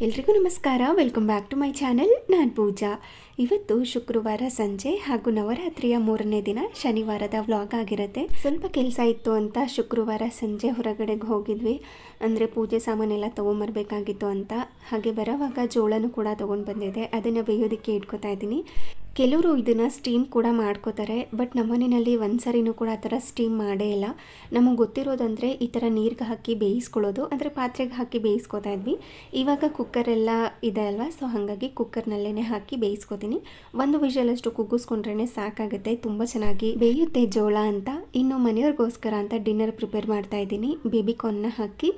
ಎಲ್ರಿಗೂ ನಮಸ್ಕಾರ. Welcome back to my channel. ನಾನು ಪೂಜಾ. ಇವತ್ತು ಶುಕ್ರವಾರ ಸಂಜೆ ಹಾಗೂ ನವರಾತ್ರಿಯ 3ನೇ ದಿನ ಶನಿವಾರದ ವ್ಲಾಗ್ ಆಗಿರುತ್ತೆ. ಸ್ವಲ್ಪ ಕೆಲಸ ಇತ್ತು ಅಂತ ಶುಕ್ರವಾರ ಸಂಜೆ ಹೊರಗಡೆಗೆ ಹೋಗಿದ್ವಿ. ಅಂದರೆ ಪೂಜೆ ಸಾಮಾನೆಲ್ಲ ತೊಗೊಂಬರ್ಬೇಕಾಗಿತ್ತು ಅಂತ. ಹಾಗೆ ಬರೋವಾಗ ಜೋಳನೂ ಕೂಡ ತೊಗೊಂಡು ಬಂದಿದ್ದೆ. ಅದನ್ನು ಬೇಯೋದಕ್ಕೆ ಇಟ್ಕೊತಾ ಇದ್ದೀನಿ. ಕೆಲವರು ಇದನ್ನು ಸ್ಟೀಮ್ ಕೂಡ ಮಾಡ್ಕೋತಾರೆ, ಬಟ್ ನಮ್ಮನೆಯಲ್ಲಿ ಒಂದು ಸರಿನೂ ಕೂಡ ಆ ಥರ ಸ್ಟೀಮ್ ಮಾಡೇ ಇಲ್ಲ. ನಮಗೆ ಗೊತ್ತಿರೋದಂದರೆ ಈ ಥರ ನೀರಿಗೆ ಹಾಕಿ ಬೇಯಿಸ್ಕೊಳ್ಳೋದು, ಅಂದರೆ ಪಾತ್ರೆಗೆ ಹಾಕಿ ಬೇಯಿಸ್ಕೊತಾ ಇದ್ವಿ. ಇವಾಗ ಕುಕ್ಕರೆಲ್ಲ ಇದೆ ಅಲ್ವಾ, ಸೊ ಹಾಗಾಗಿ ಕುಕ್ಕರ್ನಲ್ಲೇ ಹಾಕಿ ಬೇಯಿಸ್ಕೊತೀನಿ. ಒಂದು ವಿಷಲಷ್ಟು ಕುಗ್ಗಿಸ್ಕೊಂಡ್ರೆ ಸಾಕಾಗುತ್ತೆ, ತುಂಬ ಚೆನ್ನಾಗಿ ಬೇಯುತ್ತೆ ಜೋಳ ಅಂತ. ಇನ್ನು ಮನೆಯವ್ರಿಗೋಸ್ಕರ ಅಂತ ಡಿನ್ನರ್ ಪ್ರಿಪೇರ್ ಮಾಡ್ತಾ ಇದ್ದೀನಿ. ಬೇಬಿಕಾರ್ನ್ನ ಹಾಕಿ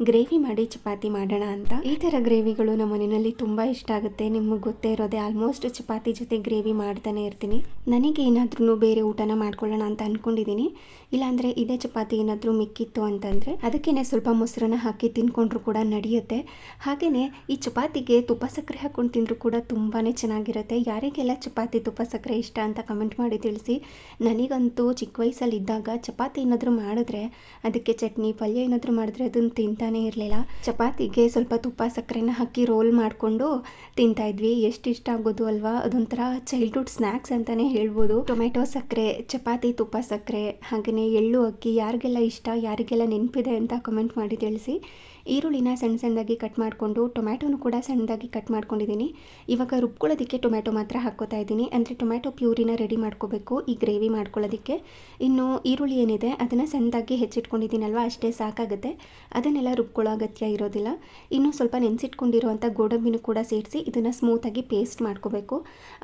ಗ್ರೇವಿ ಮಾಡಿ ಚಪಾತಿ ಮಾಡೋಣ ಅಂತ. ಈ ಥರ ಗ್ರೇವಿಗಳು ನಮ್ಮ ಮನೆಯಲ್ಲಿ ತುಂಬ ಇಷ್ಟ ಆಗುತ್ತೆ. ನಿಮಗೆ ಗೊತ್ತೇ ಇರೋದೆ, ಆಲ್ಮೋಸ್ಟ್ ಚಪಾತಿ ಜೊತೆ ಗ್ರೇವಿ ಮಾಡ್ತಾನೆ ಇರ್ತೀನಿ. ನನಗೆ ಏನಾದ್ರೂ ಬೇರೆ ಊಟನ ಮಾಡ್ಕೊಳ್ಳೋಣ ಅಂತ ಅಂದ್ಕೊಂಡಿದ್ದೀನಿ. ಇಲ್ಲಾಂದರೆ ಇದೇ ಚಪಾತಿ ಏನಾದರೂ ಮಿಕ್ಕಿತ್ತು ಅಂತಂದರೆ ಅದಕ್ಕೇ ಸ್ವಲ್ಪ ಮೊಸರನ್ನ ಹಾಕಿ ತಿನ್ಕೊಂಡ್ರು ಕೂಡ ನಡೆಯುತ್ತೆ. ಹಾಗೆಯೇ ಈ ಚಪಾತಿಗೆ ತುಪ್ಪ ಸಕ್ಕರೆ ಹಾಕ್ಕೊಂಡು ತಿಂದರೂ ಕೂಡ ತುಂಬಾ ಚೆನ್ನಾಗಿರುತ್ತೆ. ಯಾರಿಗೆಲ್ಲ ಚಪಾತಿ ತುಪ್ಪ ಸಕ್ಕರೆ ಇಷ್ಟ ಅಂತ ಕಮೆಂಟ್ ಮಾಡಿ ತಿಳಿಸಿ. ನನಗಂತೂ ಚಿಕ್ಕ ವಯಸ್ಸಲ್ಲಿ ಇದ್ದಾಗ ಚಪಾತಿ ಏನಾದರೂ ಮಾಡಿದ್ರೆ, ಅದಕ್ಕೆ ಚಟ್ನಿ ಪಲ್ಯ ಏನಾದರೂ ಮಾಡಿದ್ರೆ ಅದನ್ನು ತಿಂತಾನೇ ಇರಲಿಲ್ಲ. ಚಪಾತಿಗೆ ಸ್ವಲ್ಪ ತುಪ್ಪ ಸಕ್ಕರೆನ ಹಾಕಿ ರೋಲ್ ಮಾಡಿಕೊಂಡು ತಿಂತಾಯಿದ್ವಿ. ಎಷ್ಟು ಇಷ್ಟ ಆಗೋದು ಅಲ್ವಾ. ಅದೊಂಥರ ಚೈಲ್ಡ್ಹುಡ್ ಸ್ನ್ಯಾಕ್ಸ್ ಅಂತಲೇ ಹೇಳ್ಬೋದು. ಟೊಮೆಟೊ ಸಕ್ಕರೆ, ಚಪಾತಿ ತುಪ್ಪ ಸಕ್ಕರೆ, ಹಾಗೆಯೇ ಎಳ್ಳು ಅಕ್ಕಿ ಯಾರಿಗೆಲ್ಲ ಇಷ್ಟ, ಯಾರಿಗೆಲ್ಲ ನೆನಪಿದೆ ಅಂತ ಕಮೆಂಟ್ ಮಾಡಿ ತಿಳಿಸಿ. ಈರುಳ್ಳಿನ ಸಣ್ಣ ಸಣ್ಣದಾಗಿ ಕಟ್ ಮಾಡಿಕೊಂಡು ಟೊಮ್ಯಾಟೋನು ಕೂಡ ಸಣ್ಣದಾಗಿ ಕಟ್ ಮಾಡ್ಕೊಂಡಿದ್ದೀನಿ. ಇವಾಗ ರುಬ್ಕೊಳ್ಳೋದಕ್ಕೆ ಟೊಮ್ಯಾಟೊ ಮಾತ್ರ ಹಾಕ್ಕೋತಾ ಇದ್ದೀನಿ. ಅಂದರೆ ಟೊಮ್ಯಾಟೊ ಪ್ಯೂರಿನ ರೆಡಿ ಮಾಡ್ಕೋಬೇಕು ಈ ಗ್ರೇವಿ ಮಾಡ್ಕೊಳ್ಳೋದಕ್ಕೆ. ಇನ್ನು ಈರುಳ್ಳಿ ಏನಿದೆ ಅದನ್ನು ಸಣ್ಣದಾಗಿ ಹೆಚ್ಚಿಟ್ಕೊಂಡಿದ್ದೀನಲ್ವ, ಅಷ್ಟೇ ಸಾಕಾಗುತ್ತೆ. ಅದನ್ನೆಲ್ಲ ರುಬ್ಕೊಳ್ಳೋ ಅಗತ್ಯ ಇರೋದಿಲ್ಲ. ಇನ್ನು ಸ್ವಲ್ಪ ನೆನೆಸಿಟ್ಕೊಂಡಿರುವಂಥ ಗೋಡಂಬಿನೂ ಕೂಡ ಸೇರಿಸಿ ಇದನ್ನು ಸ್ಮೂತಾಗಿ ಪೇಸ್ಟ್ ಮಾಡ್ಕೋಬೇಕು.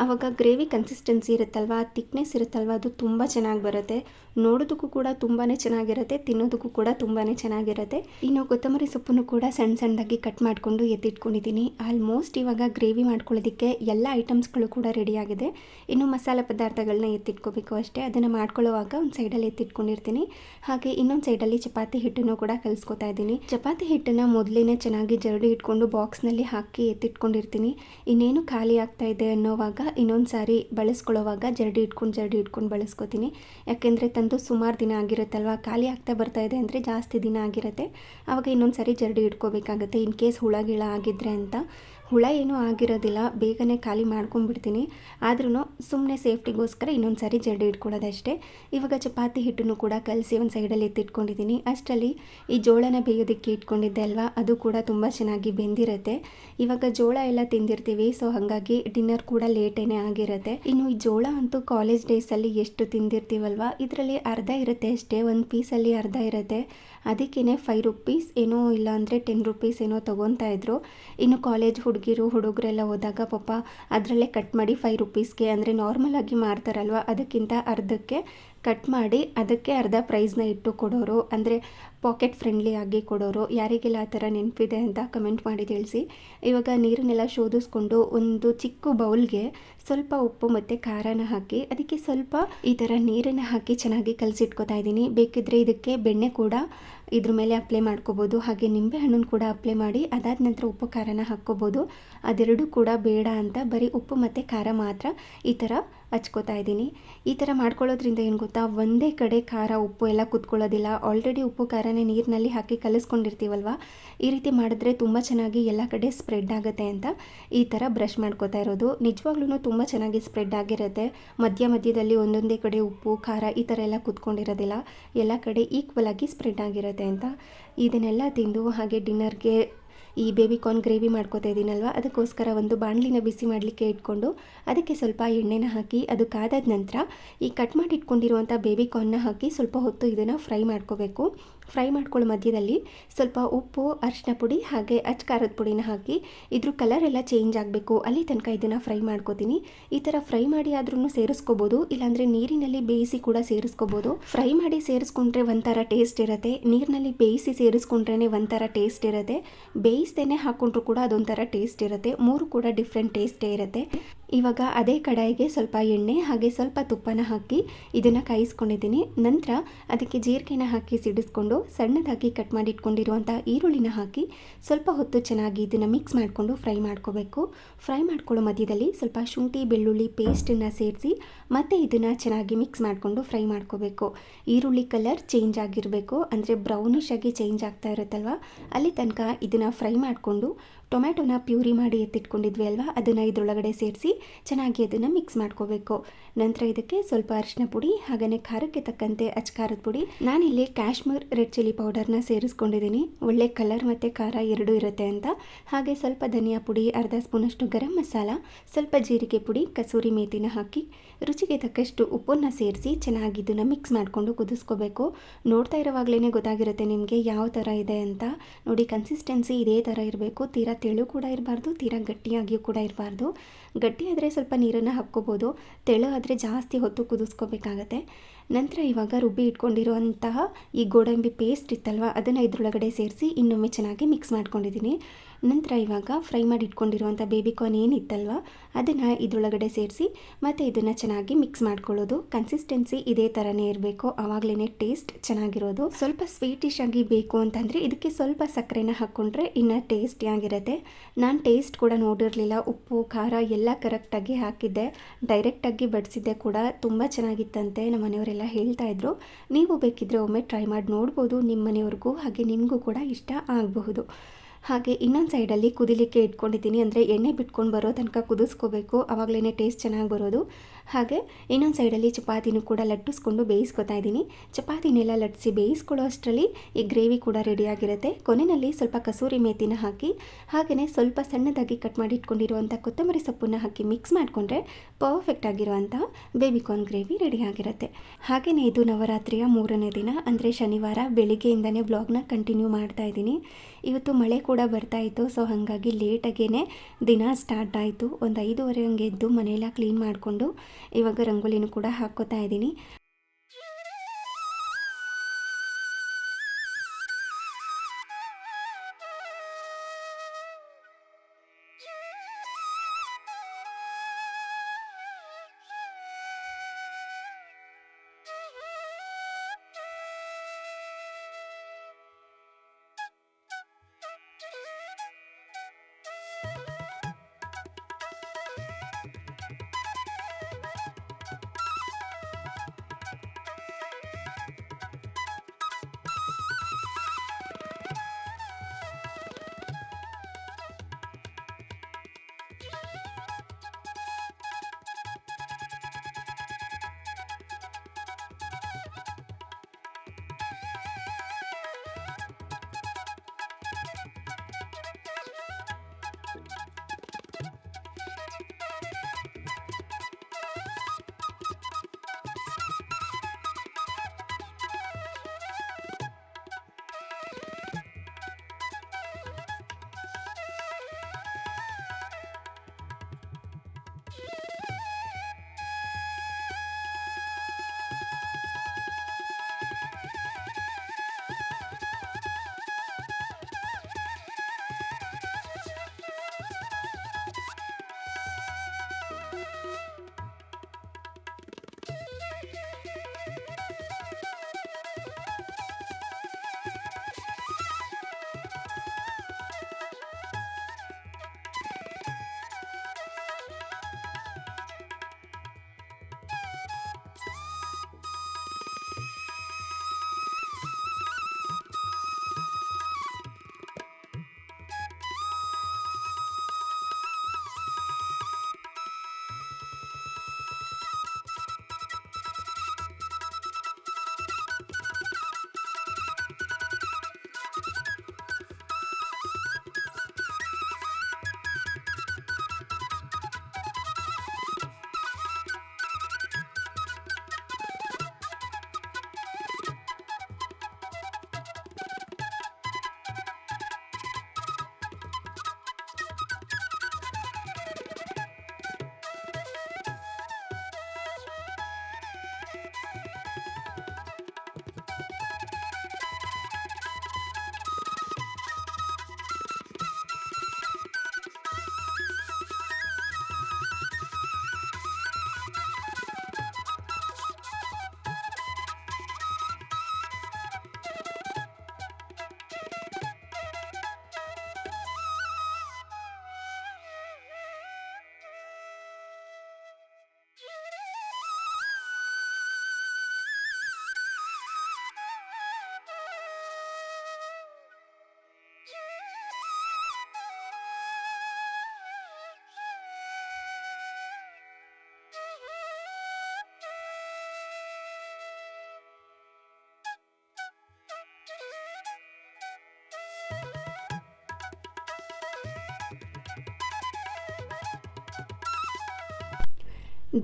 ಆವಾಗ ಗ್ರೇವಿ ಕನ್ಸಿಸ್ಟೆನ್ಸಿ ಇರುತ್ತಲ್ವ, ತಿಕ್ನೆಸ್ ಇರುತ್ತಲ್ವ, ಅದು ತುಂಬ ಚೆನ್ನಾಗಿ ಬರುತ್ತೆ. ನೋಡೋದಕ್ಕೂ ಕೂಡ ತುಂಬಾ ಚೆನ್ನಾಗಿರುತ್ತೆ, ತಿನ್ನೋದಕ್ಕೂ ಕೂಡ ತುಂಬಾ ಚೆನ್ನಾಗಿರುತ್ತೆ. ಇನ್ನು ಕೊತ್ತಂಬರಿ ಸೊಪ್ಪನ್ನು ಕೂಡ ಸಣ್ಣ ಸಣ್ಣದಾಗಿ ಕಟ್ ಮಾಡಿಕೊಂಡು ಎತ್ತಿಟ್ಕೊಂಡಿದ್ದೀನಿ. ಆಲ್ಮೋಸ್ಟ್ ಇವಾಗ ಗ್ರೇವಿ ಮಾಡ್ಕೊಳ್ಳೋದಕ್ಕೆ ಎಲ್ಲ ಐಟಮ್ಸ್ಗಳು ಕೂಡ ರೆಡಿಯಾಗಿದೆ. ಇನ್ನು ಮಸಾಲೆ ಪದಾರ್ಥಗಳನ್ನ ಎತ್ತಿಟ್ಕೋಬೇಕು ಅಷ್ಟೇ. ಅದನ್ನು ಮಾಡ್ಕೊಳ್ಳೋವಾಗ ಒಂದು ಸೈಡಲ್ಲಿ ಎತ್ತಿಟ್ಕೊಂಡಿರ್ತೀನಿ. ಹಾಗೆ ಇನ್ನೊಂದು ಸೈಡಲ್ಲಿ ಚಪಾತಿ ಹಿಟ್ಟನ್ನು ಕೂಡ ಕಲಿಸ್ಕೊತಾ ಇದ್ದೀನಿ. ಚಪಾತಿ ಹಿಟ್ಟನ್ನು ಮೊದಲೇ ಚೆನ್ನಾಗಿ ಜರಡಿ ಇಟ್ಕೊಂಡು ಬಾಕ್ಸ್ನಲ್ಲಿ ಹಾಕಿ ಎತ್ತಿಟ್ಕೊಂಡಿರ್ತೀನಿ. ಇನ್ನೇನು ಖಾಲಿ ಆಗ್ತಾ ಇದೆ ಅನ್ನೋವಾಗ ಇನ್ನೊಂದು ಸಾರಿ ಬಳಸ್ಕೊಳ್ಳೋವಾಗ ಜರಡಿ ಇಟ್ಕೊಂಡು ಬಳಸ್ಕೊತೀನಿ. ಯಾಕೆಂದರೆ ತಂದು ಸುಮಾರು ದಿನ ಆಗಿರುತ್ತಲ್ವ, ಖಾಲಿ ಆಗ್ತಾ ಬರ್ತಾ ಇದೆ ಅಂದರೆ ಜಾಸ್ತಿ ದಿನ ಆಗಿರುತ್ತೆ. ಆವಾಗ ಇನ್ನೊಂದು ಸಾರಿ ಜರಡಿ ಇಟ್ಕೋಬೇಕಾಗುತ್ತೆ, ಇನ್ ಕೇಸ್ ಹುಳ ಗಿಳ ಆಗಿದ್ರೆ ಅಂತ. ಹುಳ ಏನೂ ಆಗಿರೋದಿಲ್ಲ, ಬೇಗನೆ ಖಾಲಿ ಮಾಡ್ಕೊಂಡ್ಬಿಡ್ತೀನಿ. ಆದ್ರೂ ಸುಮ್ಮನೆ ಸೇಫ್ಟಿಗೋಸ್ಕರ ಇನ್ನೊಂದು ಸಾರಿ ಜರಡಿ ಇಟ್ಕೊಳ್ಳೋದಷ್ಟೇ. ಇವಾಗ ಚಪಾತಿ ಹಿಟ್ಟನ್ನು ಕೂಡ ಕಲಸಿ ಒಂದು ಸೈಡಲ್ಲಿ ಎತ್ತಿಟ್ಕೊಂಡಿದ್ದೀನಿ. ಅಷ್ಟರಲ್ಲಿ ಈ ಜೋಳನ ಬೇಯೋದಕ್ಕೆ ಇಟ್ಕೊಂಡಿದ್ದೆ ಅಲ್ವಾ, ಅದು ಕೂಡ ತುಂಬ ಚೆನ್ನಾಗಿ ಬೆಂದಿರುತ್ತೆ. ಇವಾಗ ಜೋಳ ಎಲ್ಲ ತಿಂದಿರ್ತೀವಿ, ಸೊ ಹಾಗಾಗಿ ಡಿನ್ನರ್ ಕೂಡ ಲೇಟೇನೇ ಆಗಿರುತ್ತೆ. ಇನ್ನು ಈ ಜೋಳ ಅಂತೂ ಕಾಲೇಜ್ ಡೇಸಲ್ಲಿ ಎಷ್ಟು ತಿಂದಿರ್ತೀವಲ್ವ, ಇದರಲ್ಲಿ ಅರ್ಧ ಇರುತ್ತೆ ಅಷ್ಟೇ, ಒಂದು ಪೀಸಲ್ಲಿ ಅರ್ಧ ಇರುತ್ತೆ. ಅದಕ್ಕೇ 5 ರೂಪೀಸ್ ಏನೋ, ಇಲ್ಲ ಅಂದರೆ 10 ರೂಪೀಸ್ ಏನೋ ತೊಗೊತಾ ಇದ್ರು. ಇನ್ನು ಕಾಲೇಜ್ ಹುಡುಗರೆಲ್ಲ ಹೋದಾಗ ಪಾಪ ಅದರಲ್ಲೇ ಕಟ್ ಮಾಡಿ 5 ರೂಪೀಸ್ಗೆ, ಅಂದರೆ ನಾರ್ಮಲಾಗಿ ಮಾರ್ತಾರಲ್ವ ಅದಕ್ಕಿಂತ ಅರ್ಧಕ್ಕೆ ಕಟ್ ಮಾಡಿ ಅದಕ್ಕೆ ಅರ್ಧ ಪ್ರೈಸ್ನ ಇಟ್ಟು ಕೊಡೋರು, ಅಂದರೆ ಪಾಕೆಟ್ ಫ್ರೆಂಡ್ಲಿ ಆಗಿ ಕೊಡೋರು. ಯಾರಿಗೆಲ್ಲ ಆ ಥರ ನೆನಪಿದೆ ಅಂತ ಕಮೆಂಟ್ ಮಾಡಿ ತಿಳಿಸಿ. ಇವಾಗ ನೀರನ್ನೆಲ್ಲ ಶೋಧಿಸ್ಕೊಂಡು ಒಂದು ಚಿಕ್ಕ ಬೌಲ್ಗೆ ಸ್ವಲ್ಪ ಉಪ್ಪು ಮತ್ತು ಖಾರನ ಹಾಕಿ ಅದಕ್ಕೆ ಸ್ವಲ್ಪ ಈ ಥರ ನೀರನ್ನು ಹಾಕಿ ಚೆನ್ನಾಗಿ ಕಲಸಿಟ್ಕೊತಾ ಇದ್ದೀನಿ. ಬೇಕಿದ್ದರೆ ಇದಕ್ಕೆ ಬೆಣ್ಣೆ ಕೂಡ ಇದ್ರ ಮೇಲೆ ಅಪ್ಲೈ ಮಾಡ್ಕೋಬೋದು, ಹಾಗೆ ನಿಂಬೆ ಹಣ್ಣನ್ನು ಕೂಡ ಅಪ್ಲೈ ಮಾಡಿ ಅದಾದ ನಂತರ ಉಪ್ಪು ಖಾರನ ಹಾಕ್ಕೋಬೋದು. ಅದೆರಡೂ ಕೂಡ ಬೇಡ ಅಂತ ಬರೀ ಉಪ್ಪು ಮತ್ತು ಖಾರ ಮಾತ್ರ ಈ ಥರ ಹಚ್ಕೋತಾ ಇದ್ದೀನಿ. ಈ ಥರ ಮಾಡ್ಕೊಳ್ಳೋದ್ರಿಂದ ಏನು ಗೊತ್ತಾ, ಒಂದೇ ಕಡೆ ಖಾರ ಉಪ್ಪು ಎಲ್ಲ ಕುತ್ಕೊಳ್ಳೋದಿಲ್ಲ. ಆಲ್ರೆಡಿ ಉಪ್ಪು ಖಾರನೇ ನೀರಿನಲ್ಲಿ ಹಾಕಿ ಕಲಿಸ್ಕೊಂಡಿರ್ತೀವಲ್ವ, ಈ ರೀತಿ ಮಾಡಿದ್ರೆ ತುಂಬ ಚೆನ್ನಾಗಿ ಎಲ್ಲ ಕಡೆ ಸ್ಪ್ರೆಡ್ ಆಗುತ್ತೆ ಅಂತ ಈ ಥರ ಬ್ರಷ್ ಮಾಡ್ಕೋತಾ ಇರೋದು. ನಿಜವಾಗ್ಲೂ ತುಂಬ ಚೆನ್ನಾಗಿ ಸ್ಪ್ರೆಡ್ ಆಗಿರುತ್ತೆ. ಮಧ್ಯದಲ್ಲಿ ಒಂದೊಂದೇ ಕಡೆ ಉಪ್ಪು ಖಾರ ಈ ಥರ ಎಲ್ಲ ಕುತ್ಕೊಂಡಿರೋದಿಲ್ಲ, ಎಲ್ಲ ಕಡೆ ಈಕ್ವಲ್ ಆಗಿ ಸ್ಪ್ರೆಡ್ ಆಗಿರುತ್ತೆ ಅಂತ. ಇದನ್ನೆಲ್ಲ ತಿಂದು ಹಾಗೆ ಡಿನ್ನರ್ಗೆ ಈ ಬೇಬಿಕಾರ್ನ್ ಗ್ರೇವಿ ಮಾಡ್ಕೋತಾ ಇದ್ದೀನಲ್ವ, ಅದಕ್ಕೋಸ್ಕರ ಒಂದು ಬಾಣಲಿನ ಬಿಸಿ ಮಾಡಲಿಕ್ಕೆ ಇಟ್ಕೊಂಡು ಅದಕ್ಕೆ ಸ್ವಲ್ಪ ಎಣ್ಣೆನ ಹಾಕಿ ಅದು ಕಾದಾದ ನಂತರ ಈ ಕಟ್ ಮಾಡಿ ಇಟ್ಕೊಂಡಿರುವಂಥ ಬೇಬಿಕಾರ್ನ್ನ ಹಾಕಿ ಸ್ವಲ್ಪ ಹೊತ್ತು ಇದನ್ನು ಫ್ರೈ ಮಾಡ್ಕೋಬೇಕು. ಫ್ರೈ ಮಾಡ್ಕೊಳ್ಳೋ ಮಧ್ಯದಲ್ಲಿ ಸ್ವಲ್ಪ ಉಪ್ಪು, ಅರಿಶಿನ ಪುಡಿ ಹಾಗೆ ಖಾರದ ಪುಡಿನ ಹಾಕಿ ಇದ್ರ ಕಲರ್ ಎಲ್ಲ ಚೇಂಜ್ ಆಗಬೇಕು, ಅಲ್ಲಿ ತನಕ ಇದನ್ನು ಫ್ರೈ ಮಾಡ್ಕೋತೀನಿ. ಈ ಥರ ಫ್ರೈ ಮಾಡಿ ಆದ್ರೂ ಸೇರಿಸ್ಕೋಬೋದು, ಇಲ್ಲಾಂದರೆ ನೀರಿನಲ್ಲಿ ಬೇಯಿಸಿ ಕೂಡ ಸೇರಿಸ್ಕೋಬೋದು. ಫ್ರೈ ಮಾಡಿ ಸೇರಿಸ್ಕೊಂಡ್ರೆ ಒಂಥರ ಟೇಸ್ಟ್ ಇರುತ್ತೆ, ನೀರಿನಲ್ಲಿ ಬೇಯಿಸಿ ಸೇರಿಸ್ಕೊಂಡ್ರೇ ಒಂಥರ ಟೇಸ್ಟ್ ಇರುತ್ತೆ, ಬೇಯಿಸ್ದೇನೆ ಹಾಕ್ಕೊಂಡ್ರು ಕೂಡ ಅದೊಂಥರ ಟೇಸ್ಟ್ ಇರುತ್ತೆ. ಮೂರು ಕೂಡ ಡಿಫ್ರೆಂಟ್ ಟೇಸ್ಟೇ ಇರುತ್ತೆ. ಇವಾಗ ಅದೇ ಕಡಾಯಿಗೆ ಸ್ವಲ್ಪ ಎಣ್ಣೆ ಹಾಗೆ ಸ್ವಲ್ಪ ತುಪ್ಪನ ಹಾಕಿ ಇದನ್ನು ಕಾಯಿಸ್ಕೊಂಡಿದ್ದೀನಿ. ನಂತರ ಅದಕ್ಕೆ ಜೀರಿಗೆನ ಹಾಕಿ ಸಿಡಿಸ್ಕೊಂಡು ಸಣ್ಣದಾಗಿ ಕಟ್ ಮಾಡಿ ಇಟ್ಕೊಂಡಿರುವಂಥ ಈರುಳ್ಳಿನ ಹಾಕಿ ಸ್ವಲ್ಪ ಹೊತ್ತು ಚೆನ್ನಾಗಿ ಇದನ್ನು ಮಿಕ್ಸ್ ಮಾಡಿಕೊಂಡು ಫ್ರೈ ಮಾಡ್ಕೋಬೇಕು. ಫ್ರೈ ಮಾಡ್ಕೊಳ್ಳೋ ಮಧ್ಯದಲ್ಲಿ ಸ್ವಲ್ಪ ಶುಂಠಿ ಬೆಳ್ಳುಳ್ಳಿ ಪೇಸ್ಟನ್ನು ಸೇರಿಸಿ ಮತ್ತು ಇದನ್ನು ಚೆನ್ನಾಗಿ ಮಿಕ್ಸ್ ಮಾಡಿಕೊಂಡು ಫ್ರೈ ಮಾಡ್ಕೋಬೇಕು. ಈರುಳ್ಳಿ ಕಲರ್ ಚೇಂಜ್ ಆಗಿರಬೇಕು, ಅಂದರೆ ಬ್ರೌನಿಶ್ ಆಗಿ ಚೇಂಜ್ ಆಗ್ತಾ ಇರುತ್ತಲ್ವ, ಅಲ್ಲಿ ತನಕ ಇದನ್ನು ಫ್ರೈ ಮಾಡಿಕೊಂಡು ಟೊಮ್ಯಾಟೊನ ಪ್ಯೂರಿ ಮಾಡಿ ಎತ್ತಿಟ್ಕೊಂಡಿದ್ವಿ ಅಲ್ವಾ, ಅದನ್ನು ಇದರೊಳಗಡೆ ಸೇರಿಸಿ ಚೆನ್ನಾಗಿ ಅದನ್ನು ಮಿಕ್ಸ್ ಮಾಡ್ಕೋಬೇಕು. ನಂತರ ಇದಕ್ಕೆ ಸ್ವಲ್ಪ ಅರಿಶಿನ ಪುಡಿ ಹಾಗೆಯೇ ಖಾರಕ್ಕೆ ತಕ್ಕಂತೆ ಅಚ್ಕಾರದ ಪುಡಿ, ನಾನಿಲ್ಲಿ ಕಾಶ್ಮೀರ್ ರೆಡ್ ಚಿಲ್ಲಿ ಪೌಡರ್ನ ಸೇರಿಸ್ಕೊಂಡಿದ್ದೀನಿ, ಒಳ್ಳೆ ಕಲರ್ ಮತ್ತು ಖಾರ ಎರಡೂ ಇರುತ್ತೆ ಅಂತ. ಹಾಗೆ ಸ್ವಲ್ಪ ಧನಿಯಾ ಪುಡಿ, ಅರ್ಧ ಸ್ಪೂನಷ್ಟು ಗರಂ ಮಸಾಲ, ಸ್ವಲ್ಪ ಜೀರಿಗೆ ಪುಡಿ, ಕಸೂರಿ ಮೇಥಿನ ಹಾಕಿ ರುಚಿಗೆ ತಕ್ಕಷ್ಟು ಉಪ್ಪನ್ನು ಸೇರಿಸಿ ಚೆನ್ನಾಗಿ ಇದನ್ನು ಮಿಕ್ಸ್ ಮಾಡಿಕೊಂಡು ಕುದಿಸ್ಕೋಬೇಕು. ನೋಡ್ತಾ ಇರೋವಾಗಲೇ ಗೊತ್ತಾಗಿರುತ್ತೆ ನಿಮಗೆ ಯಾವ ಥರ ಇದೆ ಅಂತ. ನೋಡಿ, ಕನ್ಸಿಸ್ಟೆನ್ಸಿ ಇದೇ ಥರ ಇರಬೇಕು. ತೀರಾ ತೆಳು ಕೂಡ ಇರಬಾರ್ದು, ತೀರಾ ಗಟ್ಟಿಯಾಗಿಯೂ ಕೂಡ ಇರಬಾರ್ದು. ಗಟ್ಟಿ ಆದರೆ ಸ್ವಲ್ಪ ನೀರನ್ನು ಹಾಕ್ಕೋಬೋದು, ತೆಳು ಆದರೆ ಜಾಸ್ತಿ ಹೊತ್ತು ಕುದಿಸ್ಕೋಬೇಕಾಗತ್ತೆ. ನಂತರ ಇವಾಗ ರುಬ್ಬಿ ಇಟ್ಕೊಂಡಿರುವಂತಹ ಈ ಗೋಡಂಬಿ ಪೇಸ್ಟ್ ಇತ್ತಲ್ವ, ಅದನ್ನು ಇದರೊಳಗಡೆ ಸೇರಿಸಿ ಇನ್ನೊಮ್ಮೆ ಚೆನ್ನಾಗಿ ಮಿಕ್ಸ್ ಮಾಡ್ಕೊಂಡಿದ್ದೀನಿ. ನಂತರ ಇವಾಗ ಫ್ರೈ ಮಾಡಿ ಇಟ್ಕೊಂಡಿರುವಂಥ ಬೇಬಿಕಾರ್ನ್ ಏನಿತ್ತಲ್ವ, ಅದನ್ನು ಇದರೊಳಗಡೆ ಸೇರಿಸಿ ಮತ್ತು ಇದನ್ನು ಚೆನ್ನಾಗಿ ಮಿಕ್ಸ್ ಮಾಡ್ಕೊಳ್ಳೋದು. ಕನ್ಸಿಸ್ಟೆನ್ಸಿ ಇದೇ ಥರನೇ ಇರಬೇಕು, ಆವಾಗಲೇ ಟೇಸ್ಟ್ ಚೆನ್ನಾಗಿರೋದು. ಸ್ವಲ್ಪ ಸ್ವೀಟಿಶ್ ಆಗಿ ಬೇಕು ಅಂತಂದರೆ ಇದಕ್ಕೆ ಸ್ವಲ್ಪ ಸಕ್ಕರೆನ ಹಾಕ್ಕೊಂಡ್ರೆ ಇನ್ನೂ ಟೇಸ್ಟಿಯಾಗಿರುತ್ತೆ. ನಾನು ಟೇಸ್ಟ್ ಕೂಡ ನೋಡಿರಲಿಲ್ಲ, ಉಪ್ಪು ಖಾರ ಎಲ್ಲ ಕರೆಕ್ಟಾಗಿ ಹಾಕಿದ್ದೆ, ಡೈರೆಕ್ಟಾಗಿ ಬಡಿಸಿದ್ದೆ ಕೂಡ. ತುಂಬ ಚೆನ್ನಾಗಿತ್ತಂತೆ, ನಮ್ಮ ಮನೆಯವರೆಲ್ಲ ಹೇಳ್ತಾಯಿದ್ರು. ನೀವು ಬೇಕಿದ್ದರೆ ಒಮ್ಮೆ ಟ್ರೈ ಮಾಡಿ ನೋಡ್ಬೋದು, ನಿಮ್ಮ ಮನೆಯವ್ರಿಗೂ ಹಾಗೆ ನಿಮಗೂ ಕೂಡ ಇಷ್ಟ ಆಗಬಹುದು. ಹಾಗೆ ಇನ್ನೊಂದು ಸೈಡಲ್ಲಿ ಕುದಿಲಿಕ್ಕೆ ಇಟ್ಕೊಂಡಿದ್ದೀನಿ, ಅಂದರೆ ಎಣ್ಣೆ ಬಿಟ್ಕೊಂಡು ಬರೋ ತನಕ ಕುದಿಸ್ಕೋಬೇಕು, ಆವಾಗಲೇ ಟೇಸ್ಟ್ ಚೆನ್ನಾಗಿ ಬರೋದು. ಹಾಗೆ ಇನ್ನೊಂದು ಸೈಡಲ್ಲಿ ಚಪಾತಿನೂ ಕೂಡ ಲಟ್ಟಿಸ್ಕೊಂಡು ಬೇಯಿಸ್ಕೊತಾ ಇದ್ದೀನಿ. ಚಪಾತಿನೆಲ್ಲ ಲಟ್ಟಿಸಿ ಬೇಯಿಸ್ಕೊಳ್ಳೋ ಅಷ್ಟರಲ್ಲಿ ಈ ಗ್ರೇವಿ ಕೂಡ ರೆಡಿಯಾಗಿರುತ್ತೆ. ಕೊನೆಯಲ್ಲಿ ಸ್ವಲ್ಪ ಕಸೂರಿ ಮೇಥಿನ ಹಾಕಿ ಹಾಗೆಯೇ ಸ್ವಲ್ಪ ಸಣ್ಣದಾಗಿ ಕಟ್ ಮಾಡಿ ಇಟ್ಕೊಂಡಿರುವಂಥ ಕೊತ್ತಂಬರಿ ಸೊಪ್ಪನ್ನು ಹಾಕಿ ಮಿಕ್ಸ್ ಮಾಡಿಕೊಂಡ್ರೆ ಪರ್ಫೆಕ್ಟ್ ಆಗಿರುವಂಥ ಬೇಬಿಕಾರ್ನ್ ಗ್ರೇವಿ ರೆಡಿಯಾಗಿರುತ್ತೆ. ಹಾಗೆಯೇ ಇದು ನವರಾತ್ರಿಯ 3ನೇ ದಿನ, ಅಂದರೆ ಶನಿವಾರ ಬೆಳಿಗ್ಗೆಯಿಂದನೇ ವ್ಲಾಗ್ನ ಕಂಟಿನ್ಯೂ ಮಾಡ್ತಾ ಇದ್ದೀನಿ. ಇವತ್ತು ಮಳೆ ಕೂಡ ಬರ್ತಾ ಇತ್ತು, ಸೊ ಹಾಗಾಗಿ ಲೇಟಾಗೇ ದಿನ ಸ್ಟಾರ್ಟ್ ಆಯಿತು. ಒಂದು 5:30 ಹಂಗೆ ಎದ್ದು ಮನೆಯೆಲ್ಲ ಕ್ಲೀನ್ ಮಾಡಿಕೊಂಡು ಇವಾಗ ರಂಗೋಲಿನೂ ಕೂಡ ಹಾಕ್ಕೋತಾ ಇದ್ದೀನಿ.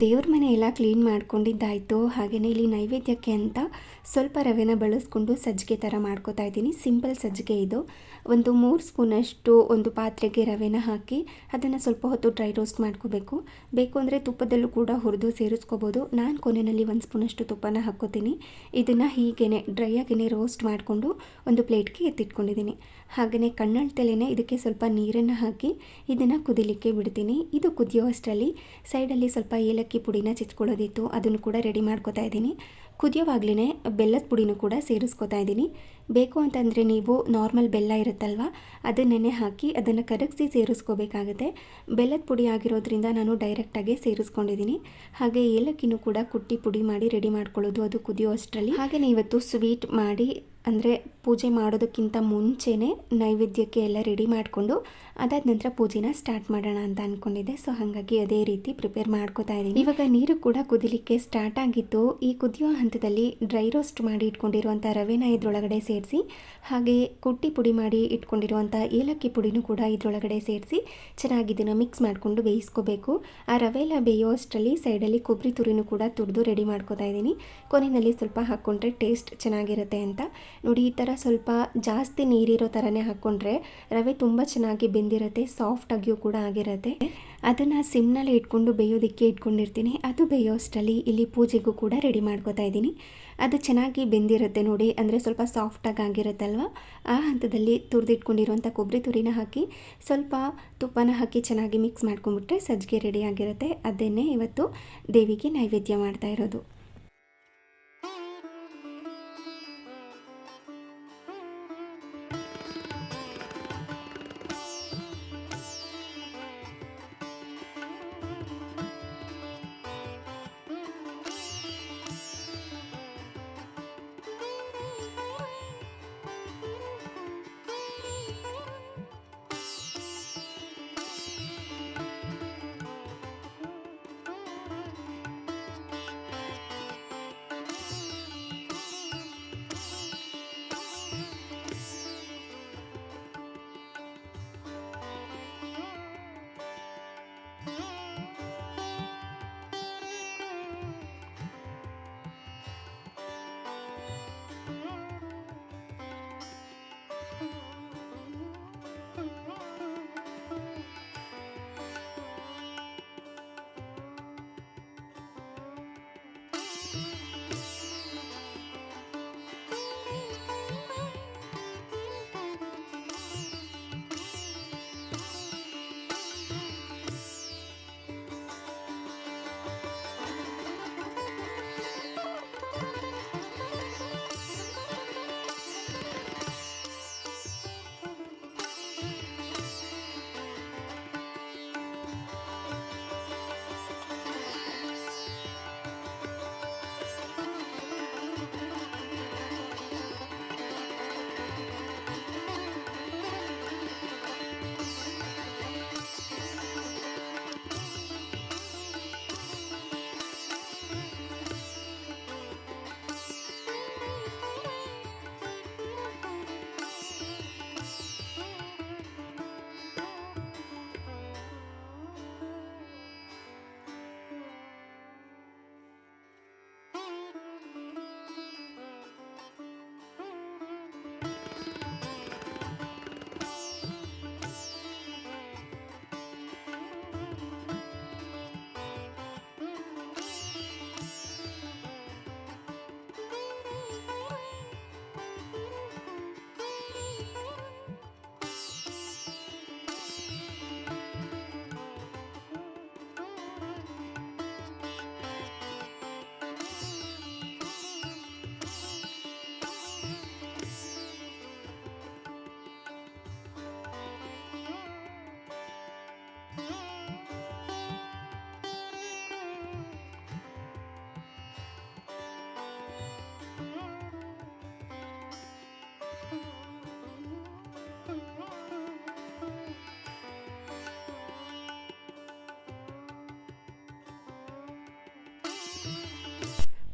ದೇವ್ರ ಮನೆ ಎಲ್ಲ ಕ್ಲೀನ್ ಮಾಡ್ಕೊಂಡಿದ್ದಾಯಿತು. ಹಾಗೆಯೇ ಇಲ್ಲಿ ನೈವೇದ್ಯಕ್ಕೆ ಅಂತ ಸ್ವಲ್ಪ ರವೆನ ಬಳಸ್ಕೊಂಡು ಸಜ್ಜಿಗೆ ಥರ ಮಾಡ್ಕೋತಾ ಇದ್ದೀನಿ. ಸಿಂಪಲ್ ಸಜ್ಜಿಗೆ ಇದು. ಒಂದು 3 ಸ್ಪೂನಷ್ಟು ಒಂದು ಪಾತ್ರೆಗೆ ರವೆನ ಹಾಕಿ ಅದನ್ನು ಸ್ವಲ್ಪ ಹೊತ್ತು ಡ್ರೈ ರೋಸ್ಟ್ ಮಾಡ್ಕೋಬೇಕು. ಬೇಕು ಅಂದರೆ ತುಪ್ಪದಲ್ಲೂ ಕೂಡ ಹುರಿದು ಸೇರಿಸ್ಕೋಬೋದು. ನಾನು ಕೊನೆಯಲ್ಲಿ 1 ಸ್ಪೂನಷ್ಟು ತುಪ್ಪನ ಹಾಕ್ಕೋತೀನಿ. ಇದನ್ನು ಹೀಗೇ ಡ್ರೈ ಆಗಿಯೇ ರೋಸ್ಟ್ ಮಾಡಿಕೊಂಡು ಒಂದು ಪ್ಲೇಟ್ಗೆ ಎತ್ತಿಟ್ಕೊಂಡಿದ್ದೀನಿ. ಹಾಗೆಯೇ ಕಣ್ಣಳ್ತಲೇ ಇದಕ್ಕೆ ಸ್ವಲ್ಪ ನೀರನ್ನು ಹಾಕಿ ಇದನ್ನು ಕುದಿಲಿಕ್ಕೆ ಬಿಡ್ತೀನಿ. ಇದು ಕುದಿಯೋ ಅಷ್ಟರಲ್ಲಿ ಸೈಡಲ್ಲಿ ಸ್ವಲ್ಪ ಏಲಕ್ಕಿ ಪುಡಿನ ಚಿಚ್ಕೊಳ್ಳೋದಿತ್ತು, ಅದನ್ನು ಕೂಡ ರೆಡಿ ಮಾಡ್ಕೋತಾ ಇದ್ದೀನಿ. ಕುದಿಯೋವಾಗಲೇ ಬೆಲ್ಲದ ಪುಡಿನೂ ಕೂಡ ಸೇರಿಸ್ಕೋತಾ ಇದ್ದೀನಿ. ಬೇಕು ಅಂತಂದರೆ ನೀವು ನಾರ್ಮಲ್ ಬೆಲ್ಲ ಇರುತ್ತಲ್ವ, ಅದನ್ನೇ ಹಾಕಿ ಅದನ್ನು ಕರಗಿಸಿ ಸೇರಿಸ್ಕೋಬೇಕಾಗುತ್ತೆ. ಬೆಲ್ಲದ ಪುಡಿ ಆಗಿರೋದ್ರಿಂದ ನಾನು ಡೈರೆಕ್ಟಾಗಿ ಸೇರಿಸ್ಕೊಂಡಿದ್ದೀನಿ. ಹಾಗೆ ಏಲಕ್ಕಿನೂ ಕೂಡ ಕುಟ್ಟಿ ಪುಡಿ ಮಾಡಿ ರೆಡಿ ಮಾಡ್ಕೊಳ್ಳೋದು ಅದು ಕುದಿಯೋ ಅಷ್ಟರಲ್ಲಿ. ಹಾಗೆಯೇ ಇವತ್ತು ಸ್ವೀಟ್ ಮಾಡಿ ಅಂದರೆ ಪೂಜೆ ಮಾಡೋದಕ್ಕಿಂತ ಮುಂಚೆನೇ ನೈವೇದ್ಯಕ್ಕೆ ಎಲ್ಲ ರೆಡಿ ಮಾಡಿಕೊಂಡು ಅದಾದ ನಂತರ ಪೂಜೆನ ಸ್ಟಾರ್ಟ್ ಮಾಡೋಣ ಅಂತ ಅಂದ್ಕೊಂಡಿದ್ದೆ. ಸೊ ಹಾಗಾಗಿ ಅದೇ ರೀತಿ ಪ್ರಿಪೇರ್ ಮಾಡ್ಕೋತಾ ಇದ್ದೀನಿ. ಇವಾಗ ನೀರು ಕೂಡ ಕುದಿಲಿಕ್ಕೆ ಸ್ಟಾರ್ಟ್ ಆಗಿತ್ತು. ಈ ಕುದಿಯೋ ಹಂತದಲ್ಲಿ ಡ್ರೈ ರೋಸ್ಟ್ ಮಾಡಿ ಇಟ್ಕೊಂಡಿರುವಂಥ ರವೆನ ಇದರೊಳಗಡೆ ಸೇರಿಸಿ, ಹಾಗೆ ಕುಟ್ಟಿ ಪುಡಿ ಮಾಡಿ ಇಟ್ಕೊಂಡಿರುವಂಥ ಏಲಕ್ಕಿ ಪುಡಿನೂ ಕೂಡ ಇದರೊಳಗಡೆ ಸೇರಿಸಿ ಚೆನ್ನಾಗಿ ಇದನ್ನು ಮಿಕ್ಸ್ ಮಾಡಿಕೊಂಡು ಬೇಯಿಸ್ಕೋಬೇಕು. ಆ ರವೆ ಎಲ್ಲ ಬೇಯೋ ಅಷ್ಟರಲ್ಲಿ ಸೈಡಲ್ಲಿ ಕೊಬ್ಬರಿ ತುರಿನೂ ಕೂಡ ತುರಿದು ರೆಡಿ ಮಾಡ್ಕೋತಾ ಇದ್ದೀನಿ. ಕೊನೆಯಲ್ಲಿ ಸ್ವಲ್ಪ ಹಾಕ್ಕೊಂಡ್ರೆ ಟೇಸ್ಟ್ ಚೆನ್ನಾಗಿರುತ್ತೆ ಅಂತ. ನೋಡಿ, ಈ ಥರ ಸ್ವಲ್ಪ ಜಾಸ್ತಿ ನೀರಿರೋ ಥರನೇ ಹಾಕ್ಕೊಂಡ್ರೆ ರವೆ ತುಂಬ ಚೆನ್ನಾಗಿ ಬೆಂದಿರುತ್ತೆ, ಸಾಫ್ಟಾಗಿಯೂ ಕೂಡ ಆಗಿರುತ್ತೆ. ಅದನ್ನು ಸಿಮ್ನಲ್ಲಿ ಇಟ್ಕೊಂಡು ಬೇಯೋದಕ್ಕೆ ಇಟ್ಕೊಂಡಿರ್ತೀನಿ. ಅದು ಬೇಯೋ ಅಷ್ಟರಲ್ಲಿ ಇಲ್ಲಿ ಪೂಜೆಗೂ ಕೂಡ ರೆಡಿ ಮಾಡ್ಕೋತಾ ಇದ್ದೀನಿ. ಅದು ಚೆನ್ನಾಗಿ ಬೆಂದಿರುತ್ತೆ ನೋಡಿ, ಅಂದರೆ ಸ್ವಲ್ಪ ಸಾಫ್ಟಾಗಿ ಆಗಿರುತ್ತಲ್ವ. ಆ ಹಂತದಲ್ಲಿ ತುರಿದಿಟ್ಕೊಂಡಿರುವಂಥ ಕೊಬ್ಬರಿ ತುರಿನ ಹಾಕಿ ಸ್ವಲ್ಪ ತುಪ್ಪನ ಹಾಕಿ ಚೆನ್ನಾಗಿ ಮಿಕ್ಸ್ ಮಾಡ್ಕೊಂಡ್ಬಿಟ್ರೆ ಸಜ್ಜಿಗೆ ರೆಡಿ ಆಗಿರುತ್ತೆ. ಅದನ್ನೇ ಇವತ್ತು ದೇವಿಗೆ ನೈವೇದ್ಯ ಮಾಡ್ತಾ ಇರೋದು.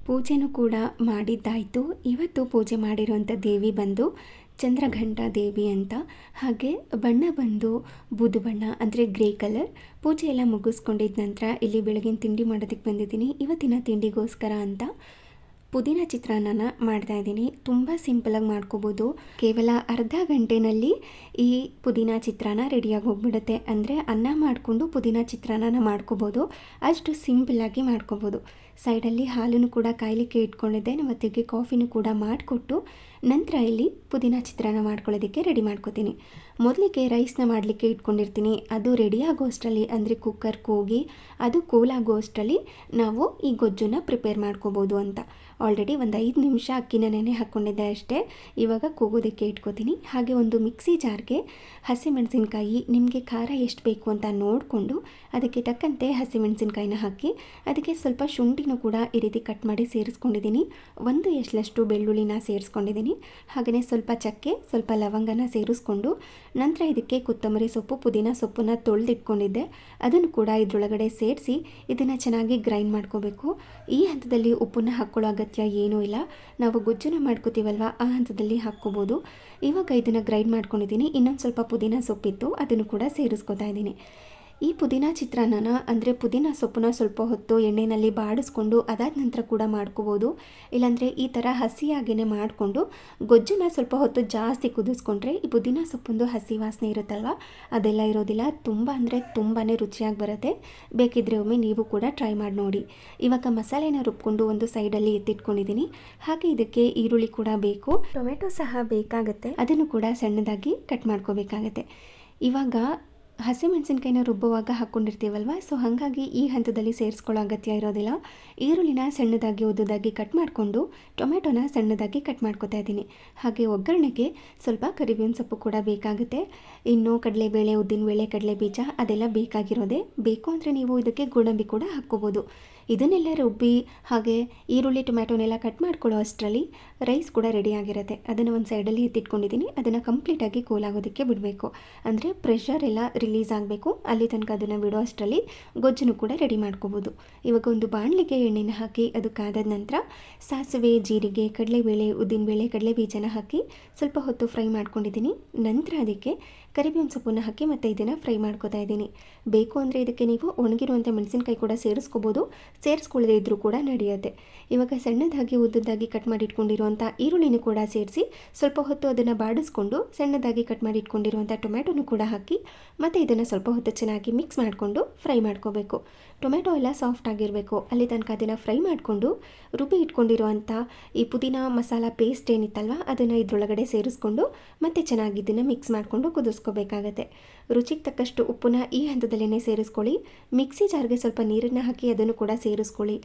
ಪೂಜೆನೂ ಕೂಡ ಮಾಡಿದ್ದಾಯಿತು. ಇವತ್ತು ಪೂಜೆ ಮಾಡಿರುವಂಥ ದೇವಿ ಬಂದು ಚಂದ್ರಘಂಟಾ ದೇವಿ ಅಂತ. ಹಾಗೆ ಬಣ್ಣ ಬಂದು ಬೂದು ಬಣ್ಣ ಅಂದರೆ ಗ್ರೇ ಕಲರ್. ಪೂಜೆ ಎಲ್ಲ ಮುಗಿಸ್ಕೊಂಡಿದ್ದ ನಂತರ ಇಲ್ಲಿ ಬೆಳಗಿನ ತಿಂಡಿ ಮಾಡೋದಕ್ಕೆ ಬಂದಿದ್ದೀನಿ. ಇವತ್ತಿನ ತಿಂಡಿಗೋಸ್ಕರ ಅಂತ ಪುದೀನ ಚಿತ್ರಾನ್ನ ಮಾಡ್ತಾಯಿದ್ದೀನಿ. ತುಂಬ ಸಿಂಪಲಾಗಿ ಮಾಡ್ಕೋಬೋದು. ಕೇವಲ ಅರ್ಧ ಗಂಟೆಯಲ್ಲಿ ಈ ಪುದೀನ ಚಿತ್ರಾನ್ನ ರೆಡಿಯಾಗಿ ಹೋಗ್ಬಿಡುತ್ತೆ. ಅಂದರೆ ಅನ್ನ ಮಾಡಿಕೊಂಡು ಪುದೀನ ಚಿತ್ರಾನ್ನ ಮಾಡ್ಕೋಬೋದು, ಅಷ್ಟು ಸಿಂಪಲಾಗಿ ಮಾಡ್ಕೋಬೋದು. ಸೈಡಲ್ಲಿ ಹಾಲನ್ನು ಕೂಡ ಕಾಯಲಿಕ್ಕೆ ಇಟ್ಕೊಂಡಿದ್ದೆ. ನಮ್ಮತ್ತಿಗೆ ಕಾಫಿನೂ ಕೂಡ ಮಾಡಿಕೊಟ್ಟು ನಂತರ ಇಲ್ಲಿ ಪುದೀನ ಚಿತ್ರಾನ್ನ ಮಾಡ್ಕೊಳ್ಳೋದಕ್ಕೆ ರೆಡಿ ಮಾಡ್ಕೋತೀನಿ. ಮೊದಲಿಗೆ ರೈಸ್ನ ಮಾಡಲಿಕ್ಕೆ ಇಟ್ಕೊಂಡಿರ್ತೀನಿ. ಅದು ರೆಡಿ ಆಗೋಷ್ಟರಲ್ಲಿ ಅಂದರೆ ಕುಕ್ಕರ್ ಕೂಗಿ ಅದು ಕೂಲಾಗೋಷ್ಟರಲ್ಲಿ ನಾವು ಈ ಗೊಜ್ಜನ್ನು ಪ್ರಿಪೇರ್ ಮಾಡ್ಕೋಬೋದು ಅಂತ. ಆಲ್ರೆಡಿ ಒಂದು 5 ನಿಮಿಷ ಅಕ್ಕಿನ ನೆನೆ ಹಾಕ್ಕೊಂಡಿದ್ದೆ ಅಷ್ಟೇ. ಇವಾಗ ಕೂಗೋದಕ್ಕೆ ಇಟ್ಕೋತೀನಿ. ಹಾಗೆ ಒಂದು ಮಿಕ್ಸಿ ಜಾರ್ಗೆ ಹಸಿಮೆಣಸಿನ್ಕಾಯಿ ನಿಮಗೆ ಖಾರ ಎಷ್ಟು ಬೇಕು ಅಂತ ನೋಡಿಕೊಂಡು ಅದಕ್ಕೆ ತಕ್ಕಂತೆ ಹಸಿಮೆಣಸಿನ್ಕಾಯಿನ ಹಾಕಿ ಅದಕ್ಕೆ ಸ್ವಲ್ಪ ಶುಂಠಿನೂ ಕೂಡ ಈ ರೀತಿ ಕಟ್ ಮಾಡಿ ಸೇರಿಸ್ಕೊಂಡಿದ್ದೀನಿ. 1 ಎಸಳಷ್ಟು ಬೆಳ್ಳುಳ್ಳಿನ ಸೇರಿಸ್ಕೊಂಡಿದ್ದೀನಿ. ಹಾಗೆಯೇ ಸ್ವಲ್ಪ ಚಕ್ಕೆ, ಸ್ವಲ್ಪ ಲವಂಗನ ಸೇರಿಸ್ಕೊಂಡು ನಂತರ ಇದಕ್ಕೆ ಕೊತ್ತಂಬರಿ ಸೊಪ್ಪು, ಪುದೀನ ಸೊಪ್ಪನ್ನು ತೊಳೆದಿಟ್ಕೊಂಡಿದ್ದೆ ಅದನ್ನು ಕೂಡ ಇದರೊಳಗಡೆ ಸೇರಿಸಿ ಇದನ್ನು ಚೆನ್ನಾಗಿ ಗ್ರೈಂಡ್ ಮಾಡ್ಕೋಬೇಕು. ಈ ಹಂತದಲ್ಲಿ ಉಪ್ಪನ್ನು ಹಾಕ್ಕೊಳ್ಳೋ ಅಗತ್ಯ ಏನೂ ಇಲ್ಲ. ನಾವು ಗೊಜ್ಜನ್ನು ಮಾಡ್ಕೋತೀವಲ್ವ ಆ ಹಂತದಲ್ಲಿ ಹಾಕ್ಕೋಬೋದು. ಇವಾಗ ಇದನ್ನು ಗ್ರೈಂಡ್ ಮಾಡ್ಕೊಂಡಿದ್ದೀನಿ. ಇನ್ನೊಂದು ಸ್ವಲ್ಪ ಪುದೀನ ಸೊಪ್ಪಿತ್ತು ಅದನ್ನು ಕೂಡ ಸೇರಿಸ್ಕೊತಾ ಇದ್ದೀನಿ. ಈ ಪುದೀನ ಚಿತ್ರಾನ್ನ ಅಂದರೆ ಪುದೀನ ಸೊಪ್ಪನ್ನ ಸ್ವಲ್ಪ ಹೊತ್ತು ಎಣ್ಣೆಯಲ್ಲಿ ಬಾಡಿಸ್ಕೊಂಡು ಅದಾದ ನಂತರ ಕೂಡ ಮಾಡ್ಕೋಬೋದು. ಇಲ್ಲಾಂದರೆ ಈ ಥರ ಹಸಿಯಾಗೇ ಮಾಡಿಕೊಂಡು ಗೊಜ್ಜನ್ನು ಸ್ವಲ್ಪ ಹೊತ್ತು ಜಾಸ್ತಿ ಕುದಿಸ್ಕೊಂಡ್ರೆ ಈ ಪುದೀನ ಸೊಪ್ಪೊಂದು ಹಸಿ ವಾಸನೆ ಇರುತ್ತಲ್ವ ಅದೆಲ್ಲ ಇರೋದಿಲ್ಲ. ತುಂಬ ಅಂದರೆ ತುಂಬಾ ರುಚಿಯಾಗಿ ಬರುತ್ತೆ. ಬೇಕಿದ್ರೆ ಒಮ್ಮೆ ನೀವು ಕೂಡ ಟ್ರೈ ಮಾಡಿ ನೋಡಿ. ಇವಾಗ ಮಸಾಲೆನ ರುಬ್ಕೊಂಡು ಒಂದು ಸೈಡಲ್ಲಿ ಎತ್ತಿಟ್ಕೊಂಡಿದ್ದೀನಿ. ಹಾಗೆ ಇದಕ್ಕೆ ಈರುಳ್ಳಿ ಕೂಡ ಬೇಕು, ಟೊಮೆಟೊ ಸಹ ಬೇಕಾಗುತ್ತೆ. ಅದನ್ನು ಕೂಡ ಸಣ್ಣದಾಗಿ ಕಟ್ ಮಾಡ್ಕೋಬೇಕಾಗತ್ತೆ. ಇವಾಗ ಹಸಿಮೆಣಸಿನ್ಕಾಯಿನ ರುಬ್ಬುವಾಗ ಹಾಕ್ಕೊಂಡಿರ್ತೀವಲ್ವ, ಸೊ ಹಾಗಾಗಿ ಈ ಹಂತದಲ್ಲಿ ಸೇರಿಸ್ಕೊಳ್ಳೋ ಅಗತ್ಯ ಇರೋದಿಲ್ಲ. ಈರುಳ್ಳಿನ ಸಣ್ಣದಾಗಿ ಉದ್ದುದಾಗಿ ಕಟ್ ಮಾಡಿಕೊಂಡು ಟೊಮೆಟೊನ ಸಣ್ಣದಾಗಿ ಕಟ್ ಮಾಡ್ಕೊತಾ ಇದ್ದೀನಿ. ಹಾಗೆ ಒಗ್ಗರಣೆಗೆ ಸ್ವಲ್ಪ ಕರಿಬೇವಿನ ಸೊಪ್ಪು ಕೂಡ ಬೇಕಾಗುತ್ತೆ. ಇನ್ನು ಕಡಲೆಬೇಳೆ, ಉದ್ದಿನಬೇಳೆ, ಕಡಲೆ ಬೀಜ ಅದೆಲ್ಲ ಬೇಕಾಗಿರೋದೆ. ಬೇಕು ಅಂದರೆ ನೀವು ಇದಕ್ಕೆ ಗೋಡಂಬಿ ಕೂಡ ಹಾಕ್ಕೋಬೋದು. ಇದನ್ನೆಲ್ಲ ರುಬ್ಬಿ ಹಾಗೆ ಈರುಳ್ಳಿ ಟೊಮೆಟೊನೆಲ್ಲ ಕಟ್ ಮಾಡ್ಕೊಳ್ಳೋ ಅಷ್ಟರಲ್ಲಿ ರೈಸ್ ಕೂಡ ರೆಡಿ ಆಗಿರುತ್ತೆ. ಅದನ್ನು ಒಂದು ಸೈಡಲ್ಲಿ ಎತ್ತಿಟ್ಕೊಂಡಿದ್ದೀನಿ. ಅದನ್ನು ಕಂಪ್ಲೀಟಾಗಿ ಕೂಲಾಗೋದಕ್ಕೆ ಬಿಡಬೇಕು. ಅಂದರೆ ಪ್ರೆಷರ್ ಎಲ್ಲ ರಿಲೀಸ್ ಆಗಬೇಕು. ಅಲ್ಲಿ ತನಕ ಅದನ್ನು ಬಿಡೋ ಅಷ್ಟರಲ್ಲಿ ಗೊಜ್ಜನ್ನು ಕೂಡ ರೆಡಿ ಮಾಡ್ಕೋಬೋದು. ಇವಾಗ ಒಂದು ಬಾಣಲಿಗೆ ಎಣ್ಣೆನ ಹಾಕಿ ಅದು ಕಾದಾದ ನಂತರ ಸಾಸಿವೆ, ಜೀರಿಗೆ, ಕಡಲೆಬೇಳೆ, ಉದ್ದಿನಬೇಳೆ, ಕಡಲೆ ಬೀಜನ ಹಾಕಿ ಸ್ವಲ್ಪ ಹೊತ್ತು ಫ್ರೈ ಮಾಡ್ಕೊಂಡಿದ್ದೀನಿ. ನಂತರ ಅದಕ್ಕೆ ಕರಿಬೇವಿನ ಸೊಪ್ಪನ್ನು ಹಾಕಿ ಮತ್ತು ಇದನ್ನು ಫ್ರೈ ಮಾಡ್ಕೋತಾ ಇದ್ದೀನಿ. ಬೇಕು ಅಂದರೆ ಇದಕ್ಕೆ ನೀವು ಒಣಗಿರುವಂಥ ಮೆಣಸಿನ್ಕಾಯಿ ಕೂಡ ಸೇರಿಸ್ಕೋಬೋದು. ಸೇರಿಸ್ಕೊಳ್ಳದೇ ಇದ್ದರೂ ಕೂಡ ನಡೆಯುತ್ತೆ. ಇವಾಗ ಸಣ್ಣದಾಗಿ ಉದ್ದದಾಗಿ ಕಟ್ ಮಾಡಿ ಇಟ್ಕೊಂಡಿರುವಂಥ ಈರುಳ್ಳಿನೂ ಕೂಡ ಸೇರಿಸಿ ಸ್ವಲ್ಪ ಹೊತ್ತು ಅದನ್ನು ಬಾಡಿಸ್ಕೊಂಡು ಸಣ್ಣದಾಗಿ ಕಟ್ ಮಾಡಿ ಇಟ್ಕೊಂಡಿರುವಂಥ ಟೊಮೆಟೊನೂ ಕೂಡ ಹಾಕಿ ಮತ್ತು ಇದನ್ನು ಸ್ವಲ್ಪ ಹೊತ್ತು ಚೆನ್ನಾಗಿ ಮಿಕ್ಸ್ ಮಾಡಿಕೊಂಡು ಫ್ರೈ ಮಾಡ್ಕೋಬೇಕು. ಟೊಮೆಟೊ ಎಲ್ಲ ಸಾಫ್ಟ್ ಆಗಿರಬೇಕು. ಅಲ್ಲಿ ತನಕ ಅದನ್ನು ಫ್ರೈ ಮಾಡಿಕೊಂಡು ರುಬ್ಬಿ ಇಟ್ಕೊಂಡಿರುವಂಥ ಈ ಪುದೀನ ಮಸಾಲ ಪೇಸ್ಟ್ ಏನಿತ್ತಲ್ವ ಅದನ್ನು ಇದರೊಳಗಡೆ ಸೇರಿಸ್ಕೊಂಡು ಮತ್ತು ಚೆನ್ನಾಗಿ ಇದನ್ನು ಮಿಕ್ಸ್ ಮಾಡಿಕೊಂಡು ಕುದಿಸ್ಕೋಬೇಕಾಗತ್ತೆ. ರುಚಿಗೆ ತಕ್ಕಷ್ಟು ಉಪ್ಪನ್ನ ಈ ಹಂತದಲ್ಲೇ ಸೇರಿಸ್ಕೊಳ್ಳಿ. ಮಿಕ್ಸಿ ಜಾರ್ಗೆ ಸ್ವಲ್ಪ ನೀರನ್ನು ಹಾಕಿ ಅದನ್ನು ಕೂಡ ಸೇರಿಸ್ಕೊಳ್ಳಿ.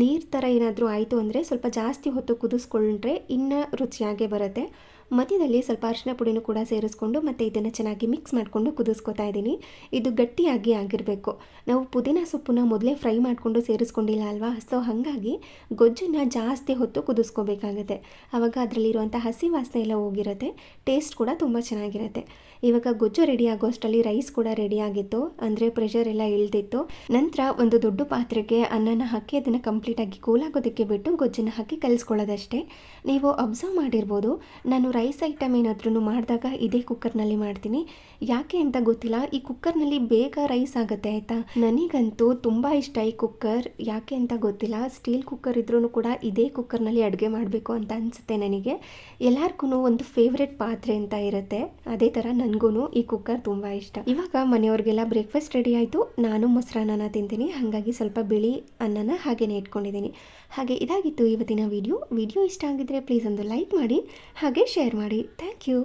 ನೀರು ಥರ ಏನಾದರೂ ಆಯಿತು ಅಂದರೆ ಸ್ವಲ್ಪ ಜಾಸ್ತಿ ಹೊತ್ತು ಕುದಿಸ್ಕೊಂಡ್ರೆ ಇನ್ನೂ ರುಚಿಯಾಗೇ ಬರುತ್ತೆ. ಮಧ್ಯದಲ್ಲಿ ಸ್ವಲ್ಪ ಅರಿಶಿನ ಪುಡಿನೂ ಕೂಡ ಸೇರಿಸ್ಕೊಂಡು ಮತ್ತು ಇದನ್ನು ಚೆನ್ನಾಗಿ ಮಿಕ್ಸ್ ಮಾಡಿಕೊಂಡು ಕುದಿಸ್ಕೊತಾ ಇದ್ದೀನಿ. ಇದು ಗಟ್ಟಿಯಾಗಿ ಆಗಿರಬೇಕು. ನಾವು ಪುದೀನ ಸೊಪ್ಪನ್ನ ಮೊದಲೇ ಫ್ರೈ ಮಾಡಿಕೊಂಡು ಸೇರಿಸ್ಕೊಂಡಿಲ್ಲ ಅಲ್ವಾ, ಸೊ ಹಾಗಾಗಿ ಗೊಜ್ಜನ್ನು ಜಾಸ್ತಿ ಹೊತ್ತು ಕುದಿಸ್ಕೋಬೇಕಾಗುತ್ತೆ. ಆವಾಗ ಅದರಲ್ಲಿರುವಂಥ ಹಸಿ ವಾಸನೆ ಎಲ್ಲ ಹೋಗಿರುತ್ತೆ. ಟೇಸ್ಟ್ ಕೂಡ ತುಂಬ ಚೆನ್ನಾಗಿರುತ್ತೆ. ಇವಾಗ ಗೊಜ್ಜು ರೆಡಿ ಆಗೋಷ್ಟರಲ್ಲಿ ರೈಸ್ ಕೂಡ ರೆಡಿ ಆಗಿತ್ತು. ಅಂದರೆ ಪ್ರೆಷರ್ ಎಲ್ಲ ಇಳಿದಿತ್ತು. ನಂತರ ಒಂದು ದೊಡ್ಡ ಪಾತ್ರೆಗೆ ಅನ್ನನ ಹಾಕಿ ಅದನ್ನು ಕಂಪ್ಲೀಟಾಗಿ ಕೂಲಾಗೋದಕ್ಕೆ ಬಿಟ್ಟು ಗೊಜ್ಜನ್ನು ಹಾಕಿ ಕಲಿಸ್ಕೊಳ್ಳೋದಷ್ಟೇ. ನೀವು ಅಬ್ಸರ್ವ್ ಮಾಡಿರ್ಬೋದು, ನಾನು ರೈಸ್ ಐಟಮ್ ಏನಾದ್ರೂ ಮಾಡಿದಾಗ ಇದೇ ಕುಕ್ಕರ್ನಲ್ಲಿ ಮಾಡ್ತೀನಿ. ಯಾಕೆ ಅಂತ ಗೊತ್ತಿಲ್ಲ, ಈ ಕುಕ್ಕರ್ನಲ್ಲಿ ಬೇಗ ರೈಸ್ ಆಗುತ್ತೆ ಆಯಿತಾ. ನನಗಂತೂ ತುಂಬ ಇಷ್ಟ ಈ ಕುಕ್ಕರ್. ಯಾಕೆ ಅಂತ ಗೊತ್ತಿಲ್ಲ. ಸ್ಟೀಲ್ ಕುಕ್ಕರ್ ಇದ್ರೂ ಕೂಡ ಇದೇ ಕುಕ್ಕರ್ನಲ್ಲಿ ಅಡುಗೆ ಮಾಡಬೇಕು ಅಂತ ಅನಿಸುತ್ತೆ ನನಗೆ. ಎಲ್ಲರಿಗೂ ಒಂದು ಫೇವ್ರೆಟ್ ಪಾತ್ರೆ ಅಂತ ಇರುತ್ತೆ. ಅದೇ ಥರ ನನಗೂ ಈ ಕುಕ್ಕರ್ ತುಂಬ ಇಷ್ಟ. ಇವಾಗ ಮನೆಯವ್ರಿಗೆಲ್ಲ ಬ್ರೇಕ್ಫಾಸ್ಟ್ ರೆಡಿ ಆಯಿತು. ನಾನು ಮೊಸರನ್ನ ತಿಂತೀನಿ. ಹಾಗಾಗಿ ಸ್ವಲ್ಪ ಬಿಳಿ ಅನ್ನನ ಹಾಗೇನೆ ಇಟ್ಕೊಂಡಿದ್ದೀನಿ. ಹಾಗೆ ಇದಾಗಿತ್ತು ಇವತ್ತಿನ ವಿಡಿಯೋ ಇಷ್ಟ ಆಗಿದ್ರೆ ಪ್ಲೀಸ್ ಒಂದು ಲೈಕ್ ಮಾಡಿ ಹಾಗೆ ಶೇರ್ ಮಾಡಿ. Thank you.